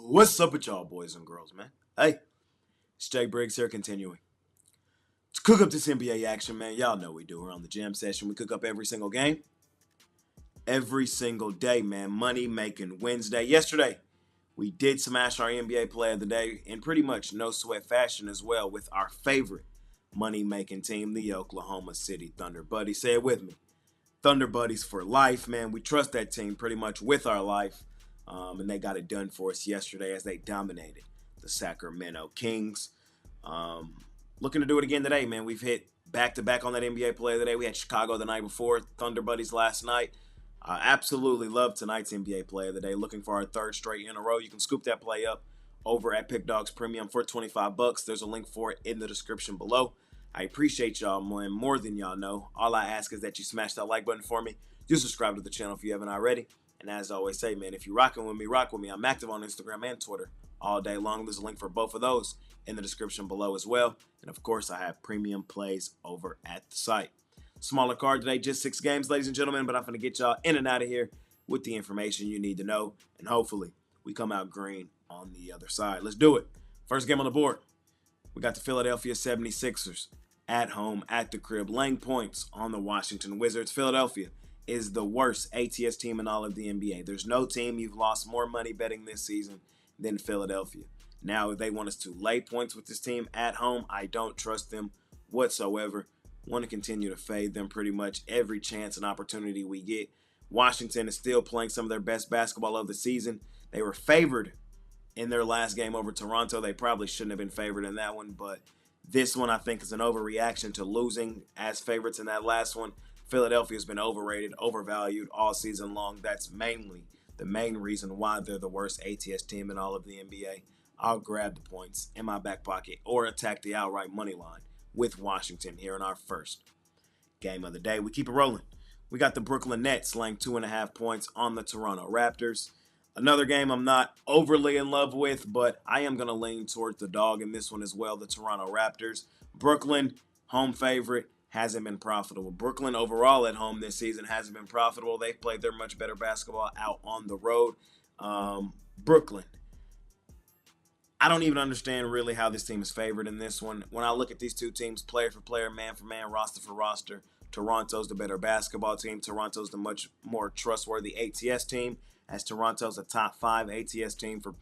What's up with y'all boys and girls, man? Hey, it's Jay Briggs here continuing to cook up this NBA action, man. Y'all know we do. We're on the jam session. We cook up every single game, every single day, man. Money making Wednesday. Yesterday, we did smash our NBA player of the day in pretty much no sweat fashion as well with our favorite money making team, the Oklahoma City Thunder Buddies. Say it with me. Thunder Buddies for life, man. We trust that team pretty much with our life. And they got it done for us yesterday as they dominated the Sacramento Kings. Looking to do it again today, man. We've hit back-to-back on that NBA player today. We had Chicago the night before, Thunder Buddies last night. Absolutely love tonight's NBA player of the day. Looking for our third straight in a row. You can scoop that play up over at Pickdawgz Premium for $25. There's a link for it in the description below. I appreciate y'all more than y'all know. All I ask is that you smash that like button for me. Do subscribe to the channel if you haven't already. And as I always say, man, if you're rocking with me, rock with me. I'm active on Instagram and Twitter all day long. There's a link for both of those in the description below as well. And of course, I have premium plays over at the site. Smaller card today, just 6 games, ladies and gentlemen, but I'm going to get y'all in and out of here with the information you need to know. And hopefully, we come out green on the other side. Let's do it. First game on the board. We got the Philadelphia 76ers at home at the crib, laying points on the Washington Wizards. Philadelphia is the worst ATS team in all of the NBA. There's no team you've lost more money betting this season than Philadelphia. Now, if they want us to lay points with this team at home, I don't trust them whatsoever. Want to continue to fade them pretty much every chance and opportunity we get. Washington is still playing some of their best basketball of the season. They were favored in their last game over Toronto. They probably shouldn't have been favored in that one, but this one I think is an overreaction to losing as favorites in that last one. Philadelphia has been overrated, overvalued all season long. That's mainly the main reason why they're the worst ATS team in all of the NBA. I'll grab the points in my back pocket or attack the outright money line with Washington here in our first game of the day. We keep it rolling. We got the Brooklyn Nets laying 2.5 points on the Toronto Raptors. Another game I'm not overly in love with, but I am going to lean towards the dog in this one as well, the Toronto Raptors. Brooklyn, home favorite, hasn't been profitable. Brooklyn overall at home this season hasn't been profitable. They've played their much better basketball out on the road. Brooklyn, I don't even understand really how this team is favored in this one. When I look at these two teams, player for player, man for man, roster for roster, Toronto's the better basketball team. Toronto's the much more trustworthy ATS team, as Toronto's a top 5 ATS team for,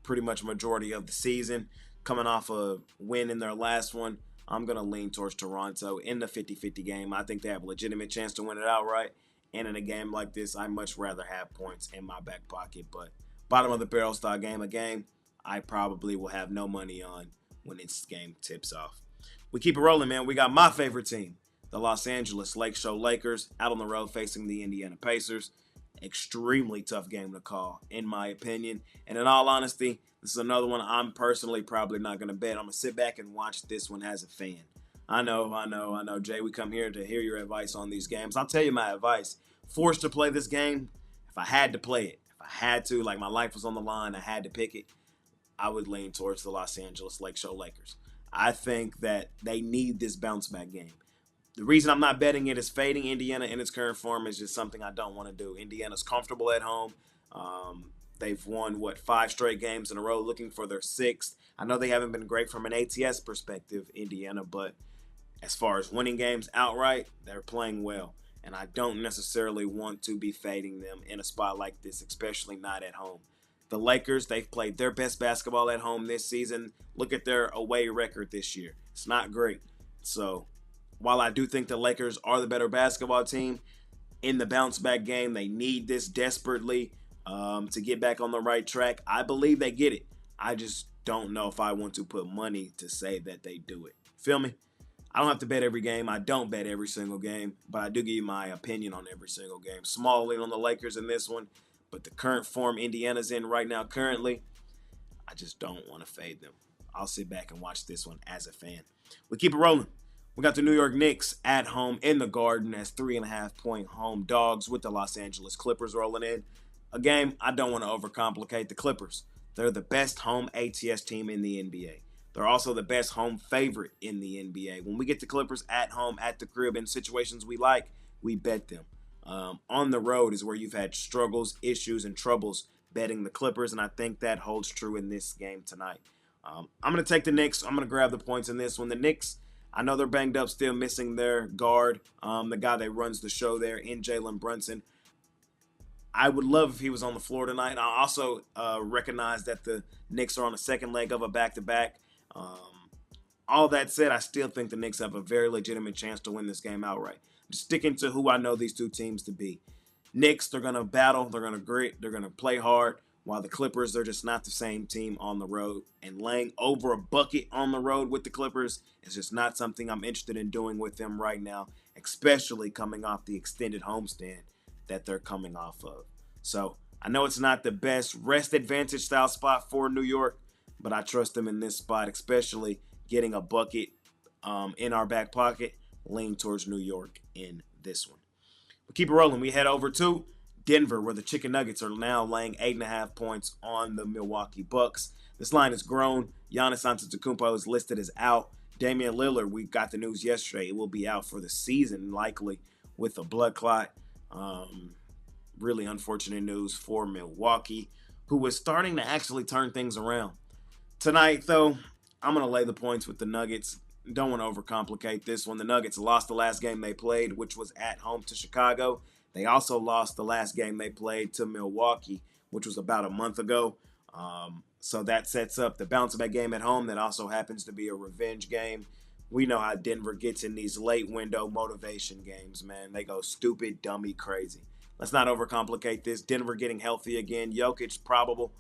pretty much majority of the season. Coming off a win in their last one, I'm going to lean towards Toronto in the 50-50 game. I think they have a legitimate chance to win it outright. And in a game like this, I'd much rather have points in my back pocket. But bottom of the barrel style game, a game I probably will have no money on when this game tips off. We keep it rolling, man. We got my favorite team, the Los Angeles Lakers, out on the road facing the Indiana Pacers. Extremely tough game to call, in my opinion. And in all honesty, this is another one I'm personally probably not going to bet. I'm going to sit back and watch this one as a fan. I know, Jay, we come here to hear your advice on these games. I'll tell you my advice. Forced to play this game, if I had to play it, if I had to, like my life was on the line, I had to pick it, I would lean towards the Los Angeles Lakers. I think that they need this bounce back game. The reason I'm not betting it is fading Indiana in its current form is just something I don't want to do. Indiana's comfortable at home. They've won, 5 straight games in a row, looking for their 6th. I know they haven't been great from an ATS perspective, Indiana, but as far as winning games outright, they're playing well. And I don't necessarily want to be fading them in a spot like this, especially not at home. The Lakers, they've played their best basketball at home this season. Look at their away record this year. It's not great. So while I do think the Lakers are the better basketball team, in the bounce back game, they need this desperately to get back on the right track. I believe they get it. I just don't know if I want to put money to say that they do it. Feel me? I don't have to bet every game. I don't bet every single game, but I do give you my opinion on every single game. Small lean on the Lakers in this one, but the current form Indiana's in right now currently, I just don't want to fade them. I'll sit back and watch this one as a fan. We keep it rolling. We got the New York Knicks at home in the Garden as 3.5-point home dogs with the Los Angeles Clippers rolling in. A game I don't want to overcomplicate. The Clippers, they're the best home ATS team in the NBA. They're also the best home favorite in the NBA. When we get the Clippers at home, at the crib, in situations we like, we bet them. On the road is where you've had struggles, issues, and troubles betting the Clippers, and I think that holds true in this game tonight. I'm going to take the Knicks. I'm going to grab the points in this one. The Knicks, I know they're banged up, still missing their guard, the guy that runs the show there in Jalen Brunson. I would love if he was on the floor tonight. I also recognize that the Knicks are on the second leg of a back-to-back. All that said, I still think the Knicks have a very legitimate chance to win this game outright. I'm just sticking to who I know these two teams to be. Knicks, they're going to battle, they're going to grit, they're going to play hard, while the Clippers, they're just not the same team on the road. And laying over a bucket on the road with the Clippers is just not something I'm interested in doing with them right now, especially coming off the extended homestand that they're coming off of. So I know it's not the best rest advantage style spot for New York, but I trust them in this spot, especially getting a bucket in our back pocket. Lean towards New York in this one. We keep it rolling. We head over to Denver, where the Chicken Nuggets are now laying 8.5 points on the Milwaukee Bucks. This line has grown. Giannis Antetokounmpo is listed as out. Damian Lillard, we got the news yesterday, it will be out for the season, likely with a blood clot. Really unfortunate news for Milwaukee, who was starting to actually turn things around. Tonight, though, I'm going to lay the points with the Nuggets. Don't want to overcomplicate this one. The Nuggets lost the last game they played, which was at home to Chicago. They also lost the last game they played to Milwaukee, which was about a month ago. So that sets up the bounce-back game at home. That also happens to be a revenge game. We know how Denver gets in these late window motivation games, man. They go stupid, dummy, crazy. Let's not overcomplicate this. Denver getting healthy again. Jokic probable.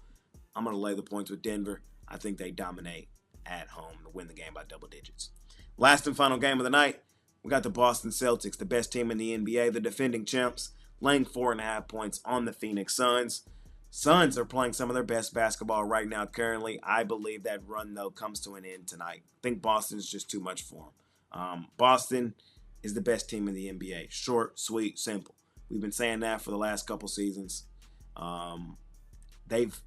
I'm going to lay the points with Denver. I think they dominate at home to win the game by double digits. Last and final game of the night, we got the Boston Celtics, the best team in the NBA, the defending champs, laying 4.5 points on the Phoenix Suns. Suns are playing some of their best basketball right now currently. I believe that run, though, comes to an end tonight. I think Boston's just too much for them. Boston is the best team in the NBA. Short, sweet, simple. We've been saying that for the last couple seasons. They've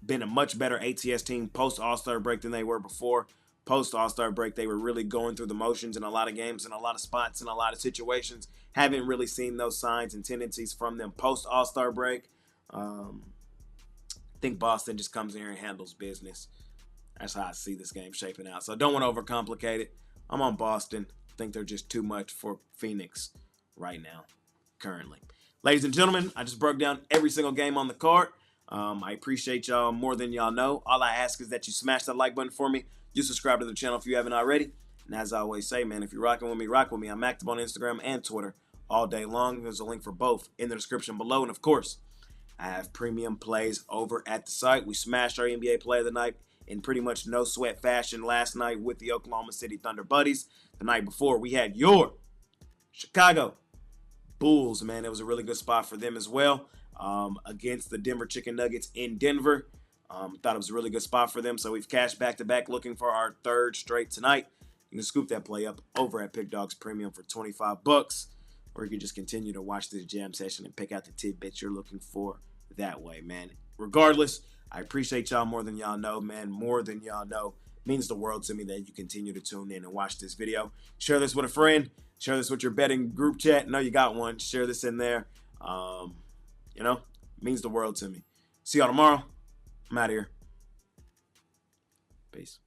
been a much better ATS team post-All-Star break than they were before. Post-All-Star break, they were really going through the motions in a lot of games, in a lot of spots, in a lot of situations. Haven't really seen those signs and tendencies from them post-All-Star break. I think Boston just comes in here and handles business. That's how I see this game shaping out. So I don't want to overcomplicate it. I'm on Boston. I think they're just too much for Phoenix right now, currently. Ladies and gentlemen, I just broke down every single game on the card. I appreciate y'all more than y'all know. All I ask is that you smash that like button for me. You subscribe to the channel if you haven't already. And as I always say, man, if you're rocking with me, rock with me. I'm active on Instagram and Twitter all day long. There's a link for both in the description below. And, of course, I have premium plays over at the site. We smashed our NBA play of the night in pretty much no sweat fashion last night with the Oklahoma City Thunder buddies. The night before, we had your Chicago Bulls, man. It was a really good spot for them as well against the Denver Chicken Nuggets in Denver. Thought it was a really good spot for them, so we've cashed back-to-back looking for our third straight tonight. You can scoop that play up over at Pickdawgz Premium for $25, or you can just continue to watch this jam session and pick out the tidbits you're looking for that way, man. Regardless, I appreciate y'all more than y'all know, man. More than y'all know. It means the world to me that you continue to tune in and watch this video. Share this with a friend. Share this with your betting group chat. No, you got one. Share this in there. It means the world to me. See y'all tomorrow. I'm out of here. Peace.